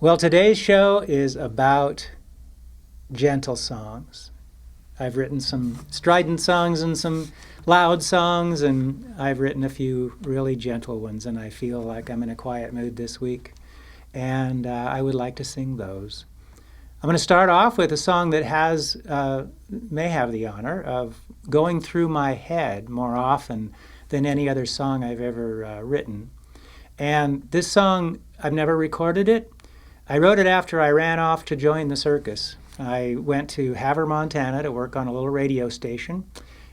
Well, today's show is about gentle songs. I've written some strident songs and some loud songs, and I've written a few really gentle ones, and I feel like I'm in a quiet mood this week, and I would like to sing those. I'm going to start off with a song that may have the honor of going through my head more often than any other song I've ever written. And this song, I've never recorded it. I wrote it after I ran off to join the circus. I went to Havre, Montana to work on a little radio station.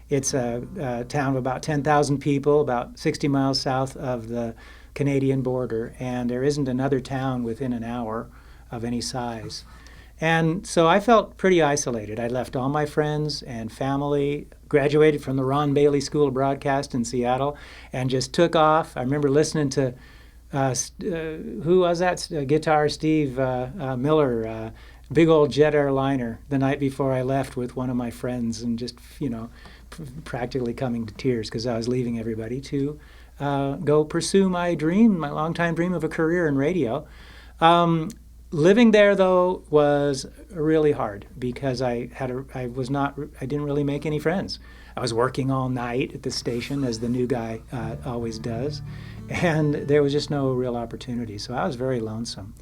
It's a town of about 10,000 people, about 60 miles south of the Canadian border, and there isn't another town within an hour of any size. And so I felt pretty isolated. I left all my friends and family, graduated from the Ron Bailey School of Broadcast in Seattle, and just took off. I remember listening to, who was that? Guitar Steve Miller, big old jet airliner the night before I left with one of my friends, and just, practically coming to tears because I was leaving everybody to go pursue my dream, my longtime dream of a career in radio. Living there, though, was really hard because I didn't really make any friends. I was working all night at the station, as the new guy always does, and there was just no real opportunity. So I was very lonesome.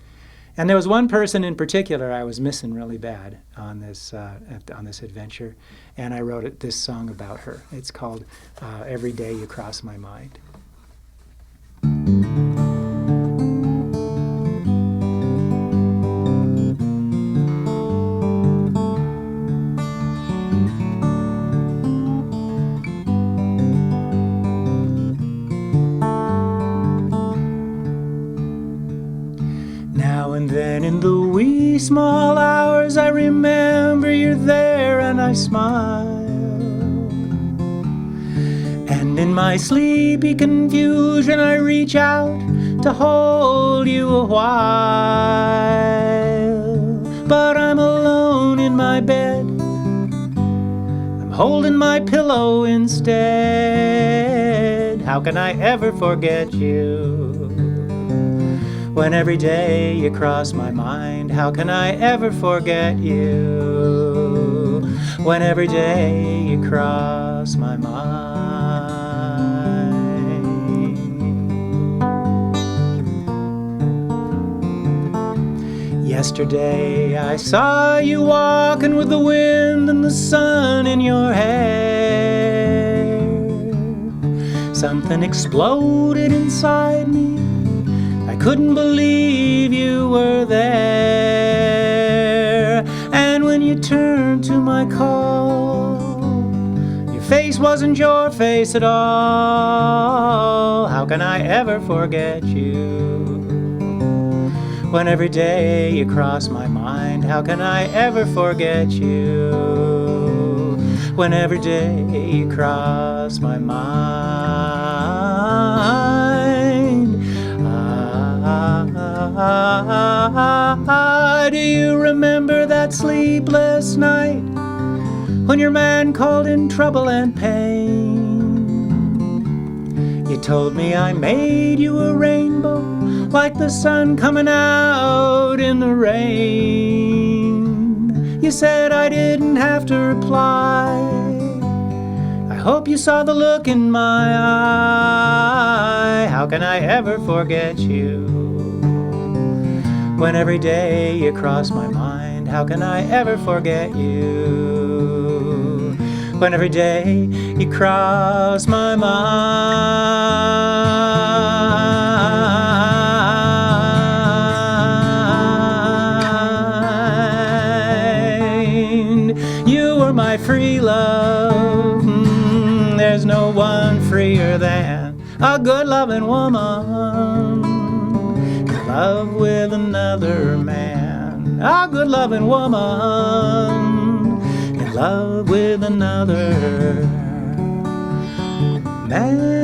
And there was one person in particular I was missing really bad on this adventure, and I wrote this song about her. It's called "Every Day You Cross My Mind." And then in the wee small hours I remember you're there and I smile. And in my sleepy confusion I reach out to hold you a while. But I'm alone in my bed, I'm holding my pillow instead. How can I ever forget you? When every day you cross my mind, how can I ever forget you? When every day you cross my mind. Yesterday I saw you walking with the wind and the sun in your hair. Something exploded inside me, couldn't believe you were there. And when you turned to my call, your face wasn't your face at all. How can I ever forget you? When every day you cross my mind, how can I ever forget you? When every day you cross my mind. Do you remember that sleepless night when your man called in trouble and pain? You told me I made you a rainbow like the sun coming out in the rain. You said I didn't have to reply. I hope you saw the look in my eye. How can I ever forget you? When every day you cross my mind, how can I ever forget you? When every day you cross my mind. You were my free love. There's no one freer than a good loving woman. Love with another man, a good loving woman, in love with another man.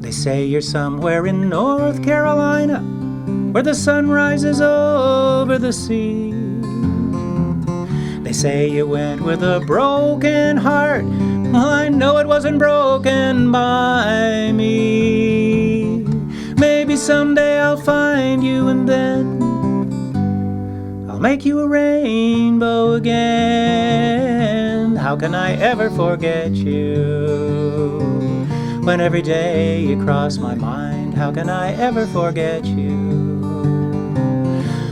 They say you're somewhere in North Carolina, where the sun rises over the sea. They say you went with a broken heart. Well, I know it wasn't broken by me. Maybe someday I'll find you, and then I'll make you a rainbow again. How can I ever forget you? When every day you cross my mind, how can I ever forget you?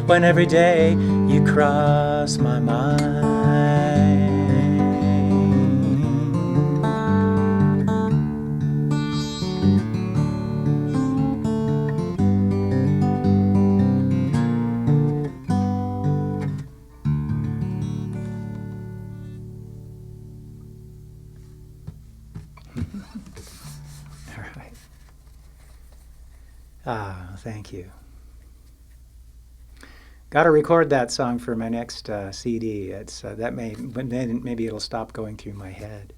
When every day you cross my mind. All right. Thank you. Got to record that song for my next CD. It's that but then maybe it'll stop going through my head.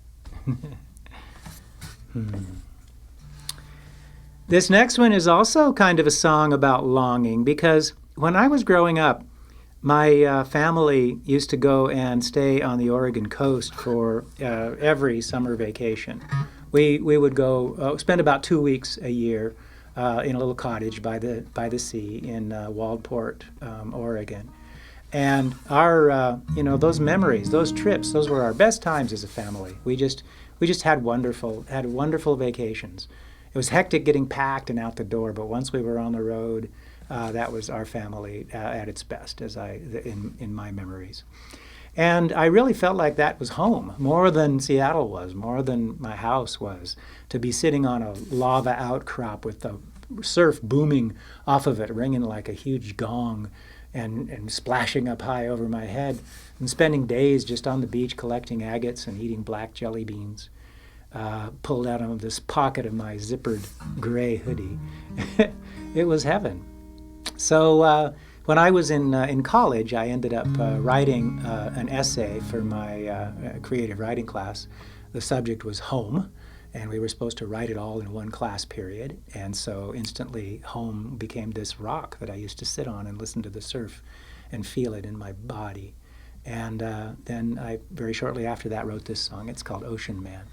This next one is also kind of a song about longing, because when I was growing up, my family used to go and stay on the Oregon coast for every summer vacation. We would go spend about 2 weeks a year in a little cottage by the sea in Waldport, Oregon. And our those memories, those trips, those were our best times as a family. We just had wonderful vacations. It was hectic getting packed and out the door, but once we were on the road, that was our family at its best, in my memories. And I really felt like that was home, more than Seattle was, more than my house was, to be sitting on a lava outcrop with the surf booming off of it, ringing like a huge gong and splashing up high over my head, and spending days just on the beach collecting agates and eating black jelly beans, pulled out of this pocket of my zippered gray hoodie. It was heaven. So when I was in college, I ended up writing an essay for my creative writing class. The subject was home, and we were supposed to write it all in one class period. And so instantly, home became this rock that I used to sit on and listen to the surf and feel it in my body. And then I, very shortly after that, wrote this song. It's called Ocean Man.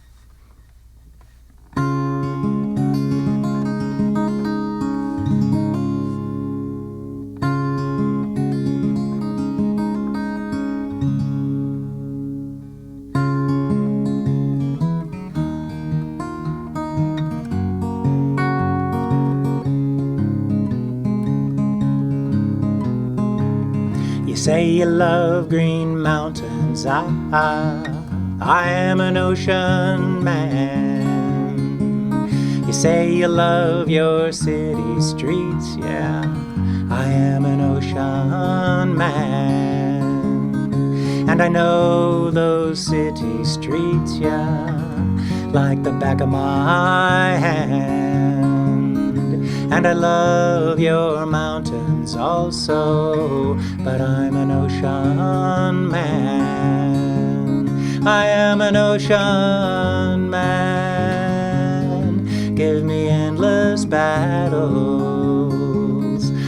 Say you love green mountains, I am an ocean man. You say you love your city streets, yeah, I am an ocean man. And I know those city streets, yeah, like the back of my hand. And I love your mountains also, but I'm an ocean man. I am an ocean man. Give me endless battles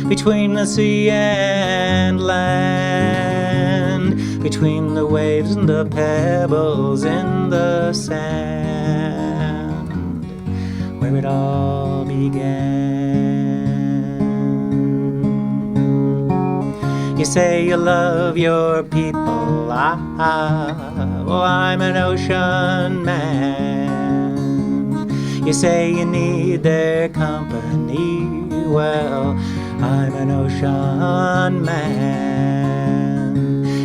between the sea and land, between the waves and the pebbles in the sand, where it all began. You say you love your people, well, I'm an ocean man. You say you need their company, well, I'm an ocean man.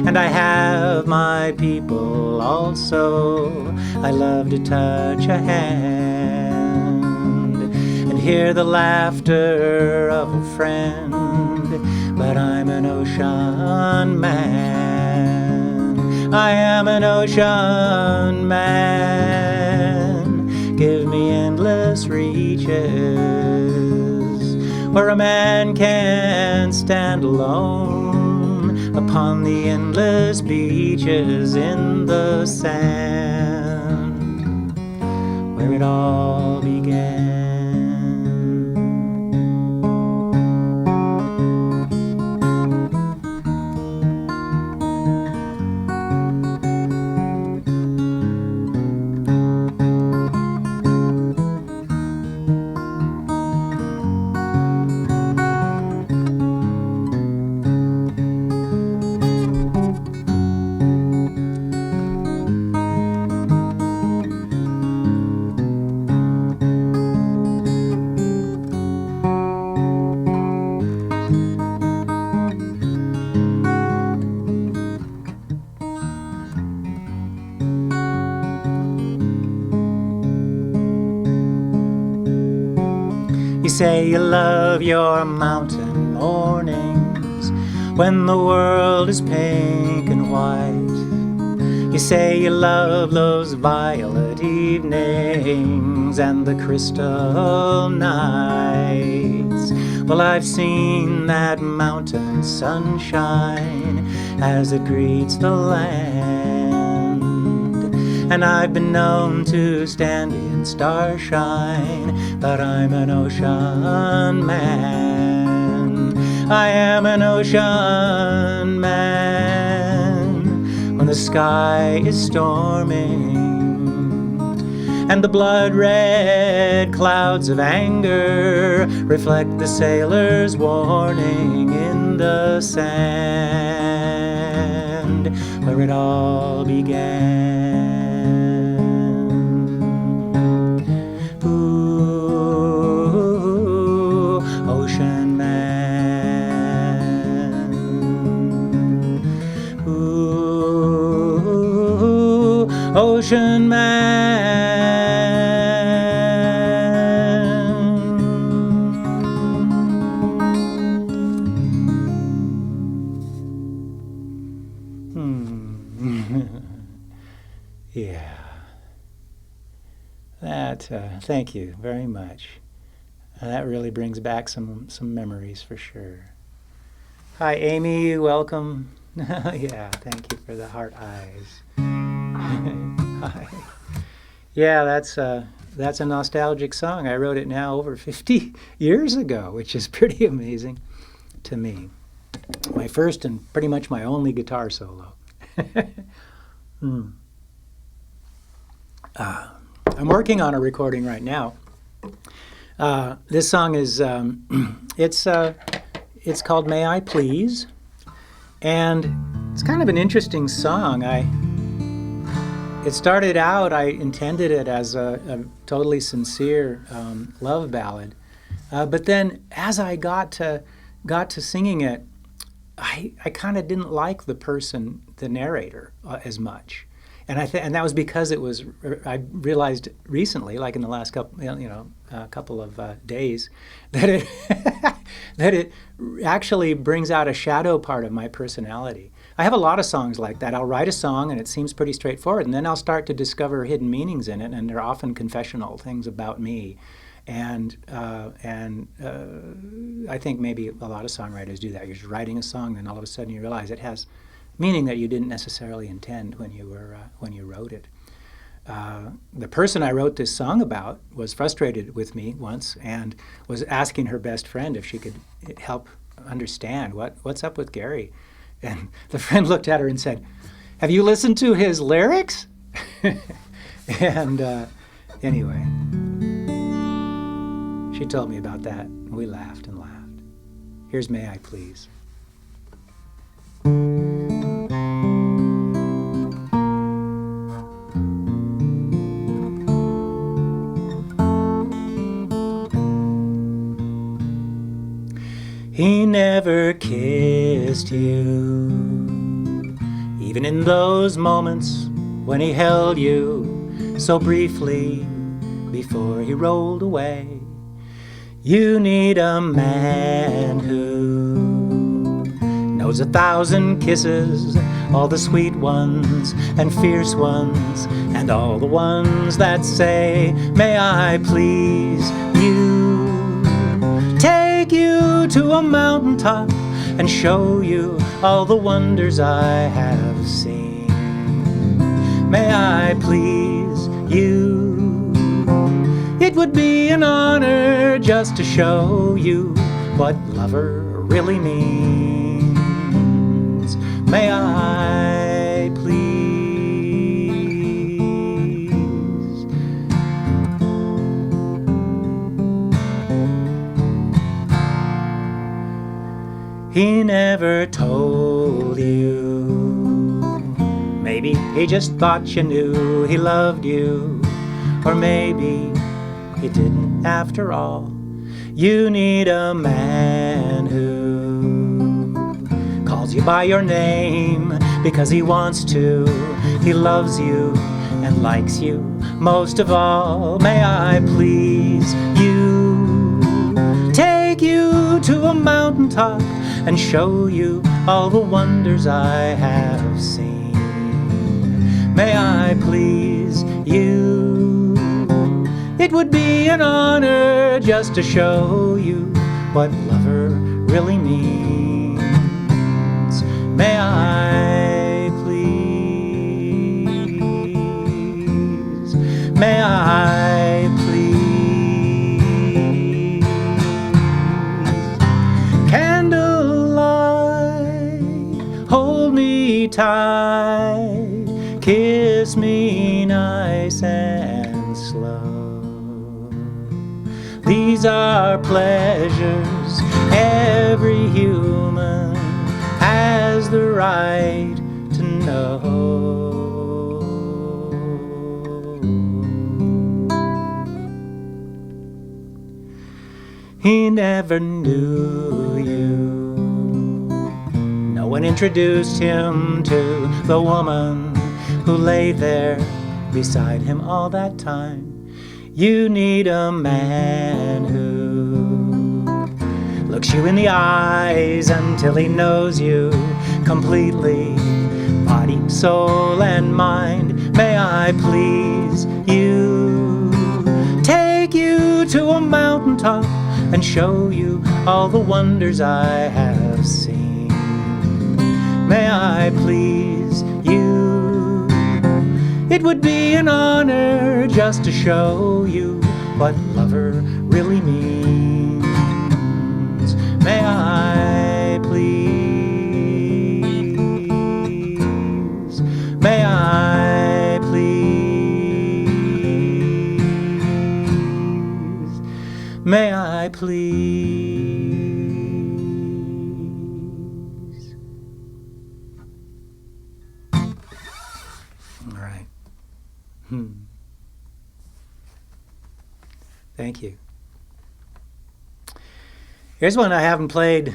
And I have my people also, I love to touch a hand and hear the laughter of a friend. But I'm an ocean man. I am an ocean man. Give me endless reaches where a man can stand alone upon the endless beaches in the sand, where it all began. say you love your mountain mornings when the world is pink and white. You say you love those violet evenings and the crystal nights. Well, I've seen that mountain sunshine as it greets the land, and I've been known to stand in starshine, but I'm an ocean man. I am an ocean man. When the sky is storming and the blood-red clouds of anger reflect the sailor's warning in the sand where it all began. Ooh, ocean man. Ooh, ocean man. Yeah. Thank you very much. That really brings back some memories for sure. Hi, Amy. Welcome. Yeah, thank you for the heart eyes. Hi. Yeah, that's a nostalgic song. I wrote it now over 50 years ago, which is pretty amazing to me. My first and pretty much my only guitar solo. I'm working on a recording right now. This song is it's called "May I Please," and it's kind of an interesting song. It started out, I intended it as a totally sincere love ballad, but then as I got to singing it, I kind of didn't like the narrator as much. And that was because I realized recently, like in the last couple of days, that it that it actually brings out a shadow part of my personality. I have a lot of songs like that. I'll write a song and it seems pretty straightforward, and then I'll start to discover hidden meanings in it, and they're often confessional things about me. And I think maybe a lot of songwriters do that. You're just writing a song, then all of a sudden you realize it has meaning that you didn't necessarily intend when you wrote it. The person I wrote this song about was frustrated with me once and was asking her best friend if she could help understand what's up with Gary. And the friend looked at her and said, "Have you listened to his lyrics?" And anyway, she told me about that, and we laughed and laughed. Here's "May I Please." He never kissed you, even in those moments when he held you so briefly before he rolled away. You need a man who knows 1,000 kisses, all the sweet ones and fierce ones, and all the ones that say, "May I please you?" Take you to a mountaintop and show you all the wonders I have seen. May I please you? It would be an honor just to show you what lover really means. May I please? He never told you. Maybe he just thought you knew he loved you. Or maybe he didn't after all. You need a man who calls you by your name because he wants to. He loves you and likes you most of all. May I please you? to a mountaintop and show you all the wonders I have seen. May I please you? It would be an honor just to show you what lover really means. May I please? May I please? Candlelight, hold me tight, kiss me nice and slow. These are pleasures every human has the right to know. He never knew you. No one introduced him to the woman who lay there beside him all that time. You need a man who looks you in the eyes until he knows you completely, body, soul, and mind. May I please you? Take you to a mountaintop and show you all the wonders I have seen. May I please you? It would be an honor just to show you what lover really means. May I please? May I please? May I please? All right. Thank you. Here's one I haven't played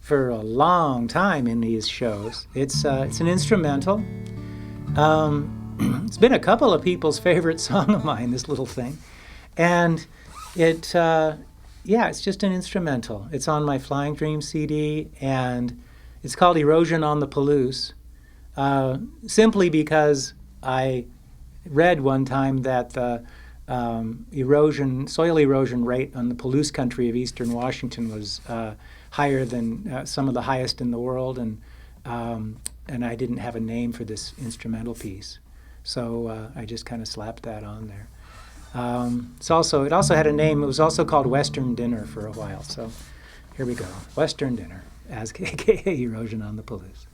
for a long time in these shows. It's an instrumental. It's been a couple of people's favorite song of mine, this little thing. And it's just an instrumental. It's on my Flying Dreams CD, and it's called Erosion on the Palouse, simply because I read one time that the soil erosion rate on the Palouse country of eastern Washington was higher than some of the highest in the world, and I didn't have a name for this instrumental piece, so I just kind of slapped that on there. It also had a name. It was also called Western Dinner for a while. So here we go, Western Dinner, as aka Erosion on the Palouse.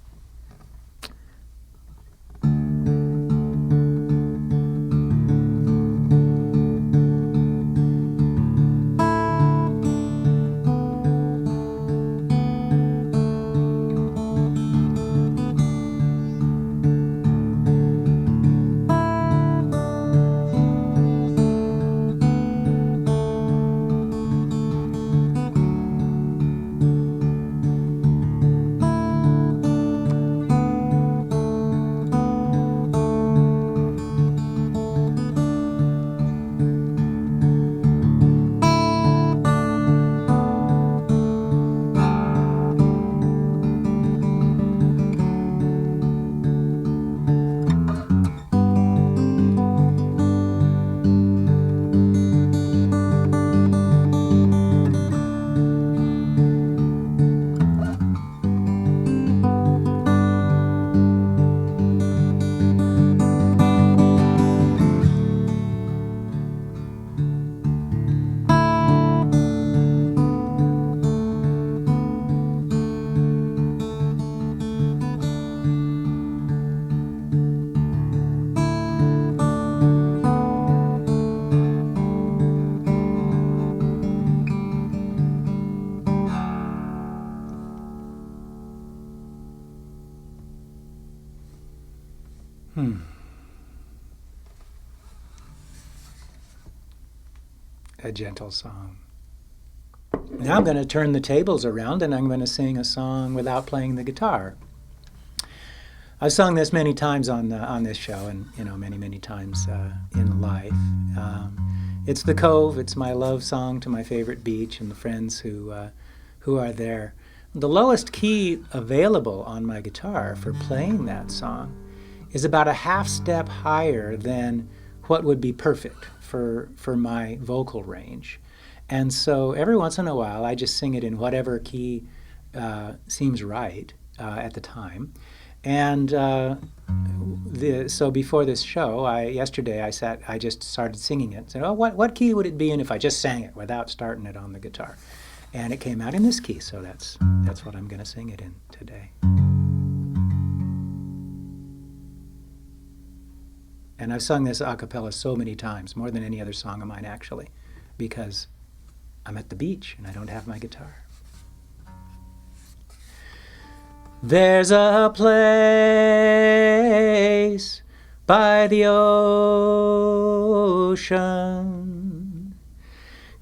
A gentle song. Now I'm going to turn the tables around and I'm going to sing a song without playing the guitar. I've sung this many times on this show, and many times in life. It's the Cove. It's my love song to my favorite beach and the friends who who are there. The lowest key available on my guitar for playing that song is about a half step higher than what would be perfect for my vocal range. And so every once in a while, I just sing it in whatever key seems right at the time. And so before this show, yesterday I just started singing it. Said, oh, what key would it be in if I just sang it without starting it on the guitar? And it came out in this key, so that's what I'm going to sing it in today. And I've sung this a cappella so many times, more than any other song of mine actually, because I'm at the beach and I don't have my guitar. There's a place by the ocean,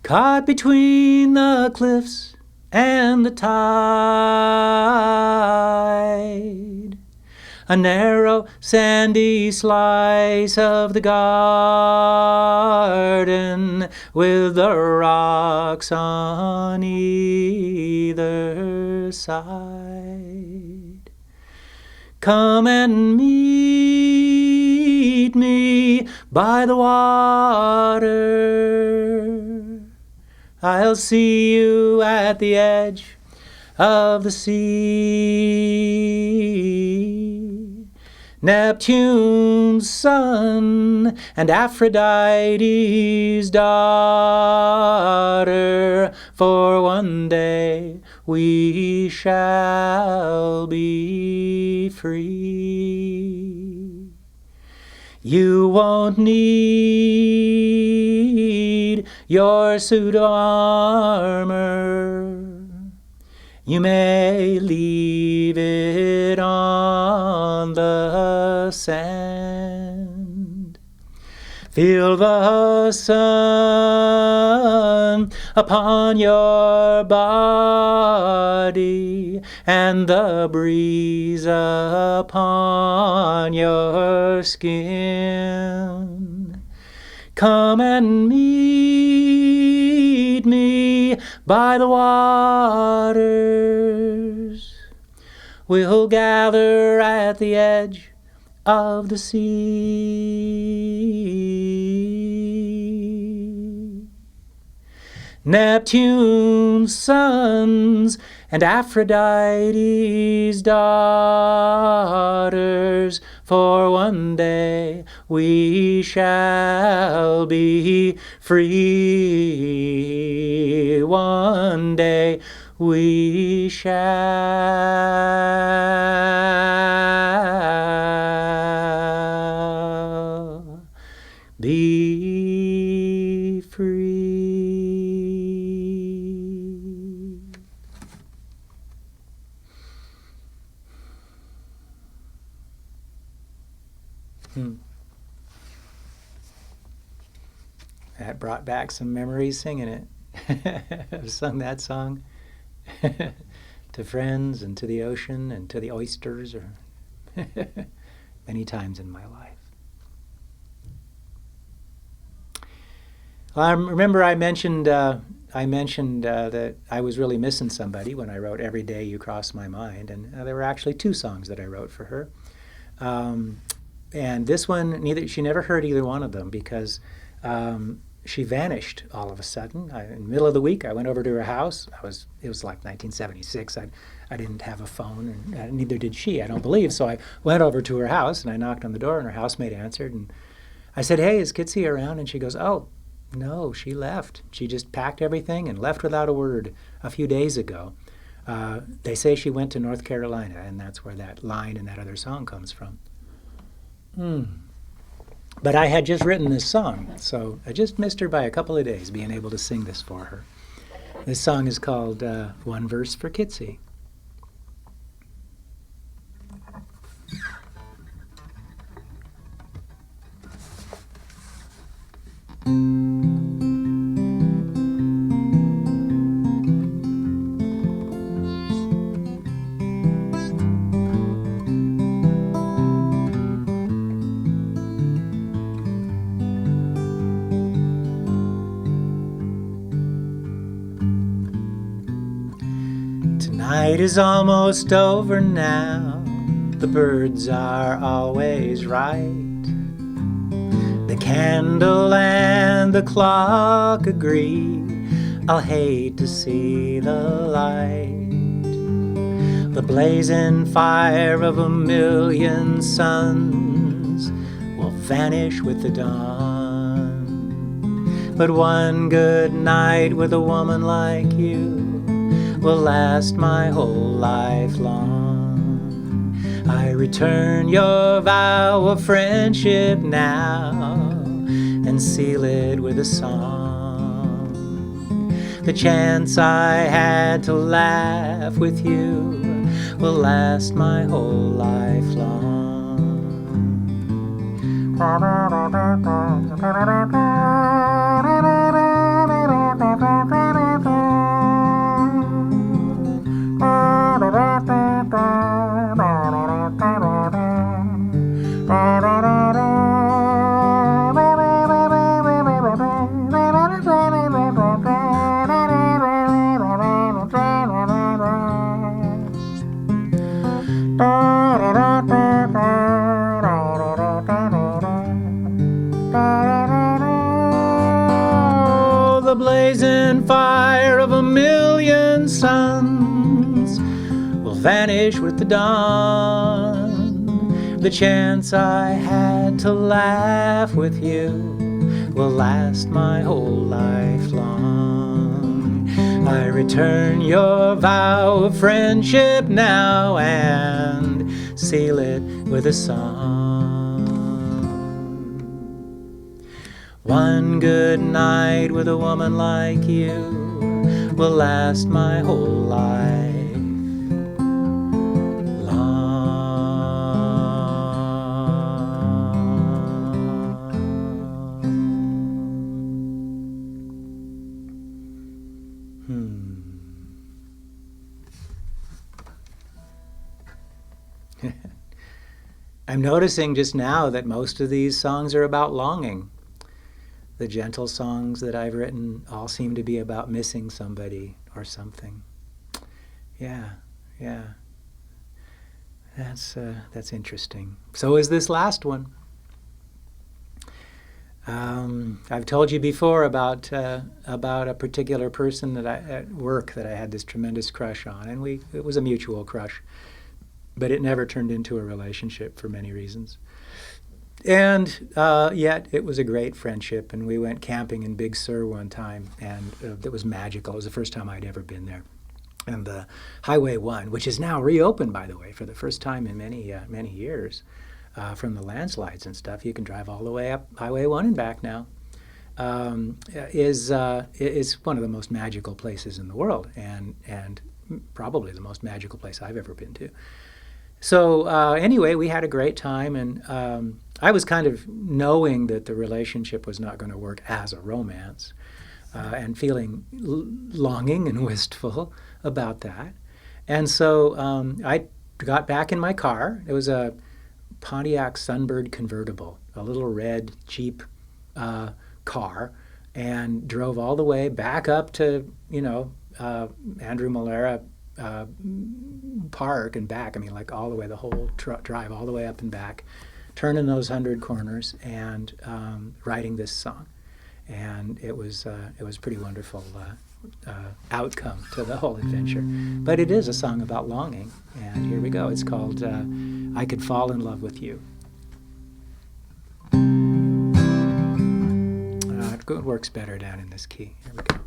caught between the cliffs and the tide, a narrow sandy slice of the garden with the rocks on either side. Come and meet me by the water. I'll see you at the edge of the sea. Neptune's son and Aphrodite's daughter, for one day we shall be free. You won't need your suit of armor. You may leave it on the sand. Feel the sun upon your body and the breeze upon your skin. Come and meet me by the waters. We'll gather at the edge of the sea. Neptune's sons and Aphrodite's daughters, for one day we shall be free. One day we shall be free. That brought back some memories singing it. I've sung that song to friends and to the ocean and to the oysters many times in my life. Well, I remember I mentioned that I was really missing somebody when I wrote Every Day You Cross My Mind, and there were actually two songs that I wrote for her. And this one, she never heard either one of them because she vanished all of a sudden. In the middle of the week, I went over to her house. It was like 1976. I didn't have a phone, and neither did she, I don't believe. So I went over to her house, and I knocked on the door, and her housemate answered. And I said, "Hey, is Kitzi around?" And she goes, "Oh, no, she left. She just packed everything and left without a word a few days ago. They say she went to North Carolina," and that's where that line in that other song comes from. But I had just written this song, so I just missed her by a couple of days being able to sing this for her. This song is called One Verse for Kitzi. It is almost over now. The birds are always right. The candle and the clock agree. I'll hate to see the light. The blazing fire of a million suns will vanish with the dawn. But one good night with a woman like you will last my whole life long. I return your vow of friendship now and seal it with a song. The chance I had to laugh with you will last my whole life long. The blazing fire of a million suns will vanish with the dawn. The chance I had to laugh with you will last my whole life long. I return your vow of friendship now and seal it with a song. One good night with a woman like you will last my whole life long. I'm noticing just now that most of these songs are about longing. The gentle songs that I've written all seem to be about missing somebody or something. Yeah. That's interesting. So is this last one. I've told you before about a particular person at work that I had this tremendous crush on, and it was a mutual crush, but it never turned into a relationship for many reasons. And yet it was a great friendship, and we went camping in Big Sur one time, and it was magical. It was the first time I'd ever been there. And the Highway 1, which is now reopened, by the way, for the first time in many years, from the landslides and stuff, you can drive all the way up Highway 1 and back now, is one of the most magical places in the world, and probably the most magical place I've ever been to. So anyway, we had a great time, and I was kind of knowing that the relationship was not going to work as a romance, and feeling longing and wistful about that. And so I got back in my car. It was a Pontiac Sunbird convertible, a little red, cheap car, and drove all the way back up to, Andrew Malera Park and back. I mean, like all the way, the whole drive all the way up and back, turning those 100 corners and writing this song. And it was pretty wonderful outcome to the whole adventure. But it is a song about longing, and here we go. It's called I Could Fall in Love with You. It works better down in this key. Here we go.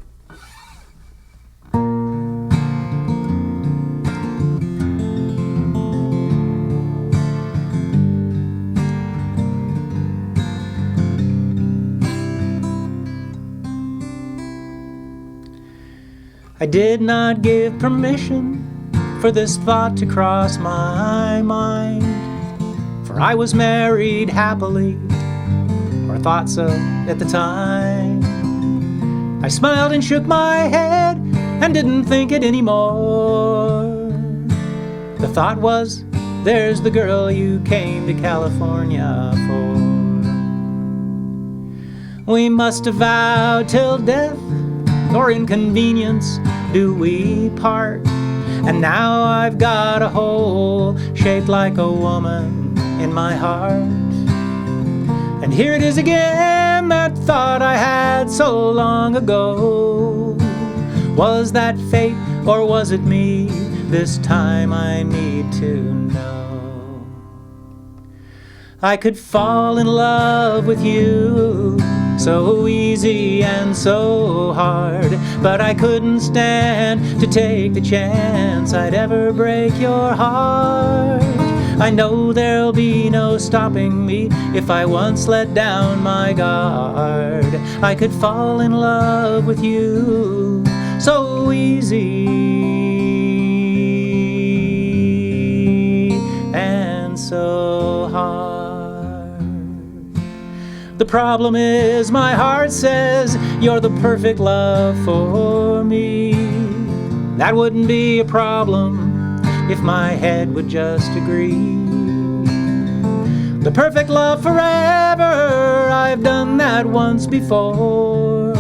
I did not give permission for this thought to cross my mind, for I was married happily, or thought so at the time. I smiled and shook my head and didn't think it anymore. The thought was, there's the girl you came to California for. We must have vowed till death or inconvenience do we part, And now I've got a hole shaped like a woman in my heart. And here it is again, that thought I had so long ago. Was that fate or was it me? This time I need to know. I could fall in love with you so easy and so hard, but I couldn't stand to take the chance I'd ever break your heart. I know there'll be no stopping me if I once let down my guard. I could fall in love with you so easy and so hard. The problem is my heart says you're the perfect love for me. That wouldn't be a problem if my head would just agree. The perfect love forever, I've done that once before.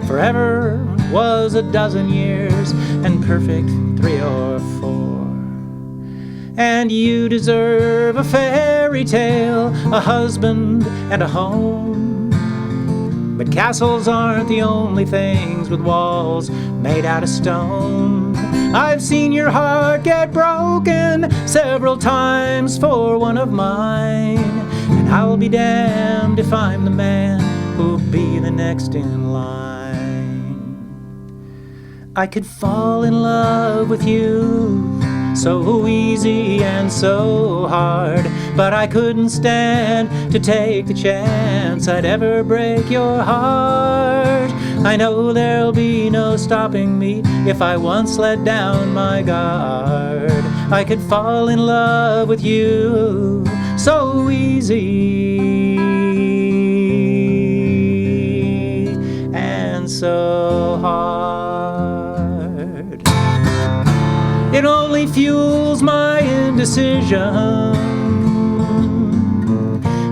Forever was a dozen years, and perfect 3 or 4. And you deserve a fairy tale, a husband and a home. But castles aren't the only things with walls made out of stone. I've seen your heart get broken several times for one of mine, and I'll be damned if I'm the man who'll be the next in line. I could fall in love with you so easy and so hard, but I couldn't stand to take the chance I'd ever break your heart. I know there'll be no stopping me if I once let down my guard. I could fall in love with you so easy and so hard. It only fuels my indecision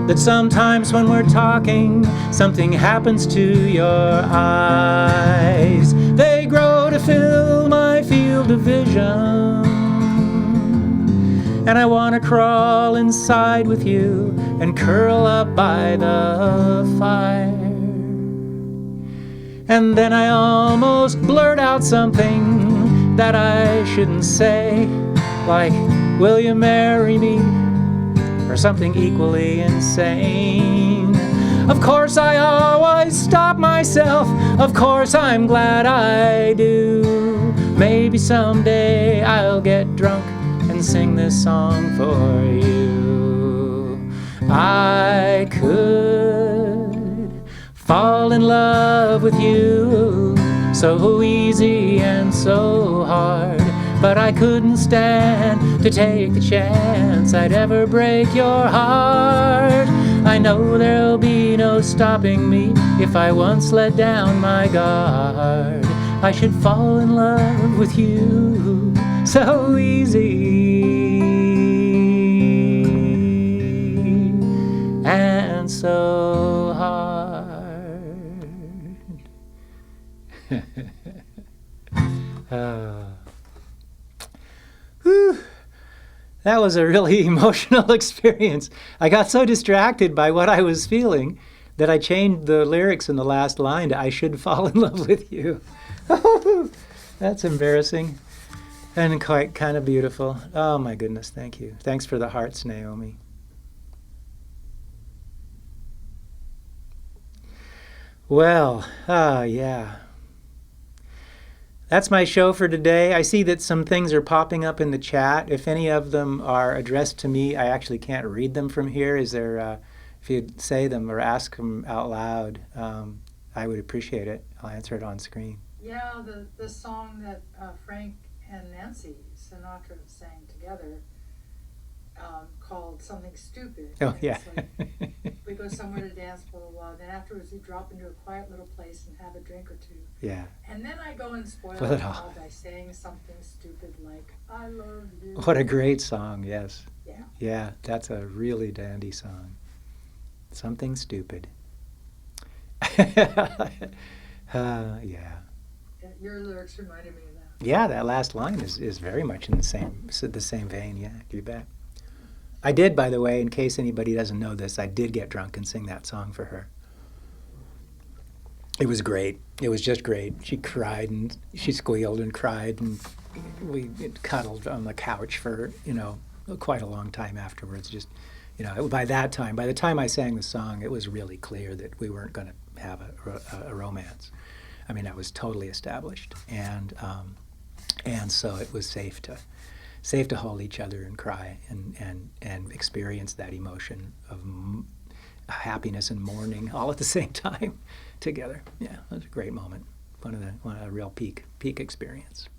that sometimes when we're talking, something happens to your eyes. They grow to fill my field of vision, and I want to crawl inside with you and curl up by the fire. And then I almost blurt out something that I shouldn't say, like, will you marry me? Or something equally insane. Of course I always stop myself, of course I'm glad I do. Maybe someday I'll get drunk and sing this song for you. I could fall in love with you so easy and so hard, but I couldn't stand to take the chance I'd ever break your heart. I know there'll be no stopping me if I once let down my guard. I should fall in love with you so easy and so hard. Whew. That was a really emotional experience. I got so distracted by what I was feeling that I changed the lyrics in the last line to "I should fall in love with you." That's embarrassing and quite kind of beautiful. Oh my goodness, thank you. Thanks for the hearts, Naomi. Well, yeah. That's my show for today. I see that some things are popping up in the chat. If any of them are addressed to me, I actually can't read them from here. Is there, if you'd say them or ask them out loud, I would appreciate it. I'll answer it on screen. Yeah, the song that Frank and Nancy Sinatra sang together, called Something Stupid. Oh, yeah. Like, we go somewhere to dance for a little while, then afterwards we drop into a quiet little place and have a drink or two. Yeah. And then I go and spoil Well, it all by saying something stupid like, I love you. What a great song, yes. Yeah. Yeah, that's a really dandy song. Something Stupid. Yeah. Your lyrics reminded me of that. Yeah, that last line is very much in the same vein. Yeah, you bet. I did, by the way, in case anybody doesn't know this, I did get drunk and sing that song for her. It was great. It was just great. She cried and she squealed and cried, and we cuddled on the couch for quite a long time afterwards. Just by that time, by the time I sang the song, it was really clear that we weren't going to have a romance. I mean, that was totally established, and so it was safe to hold each other and cry and experience that emotion of happiness and mourning all at the same time together. Yeah, it was a great moment. One of the real peak experience.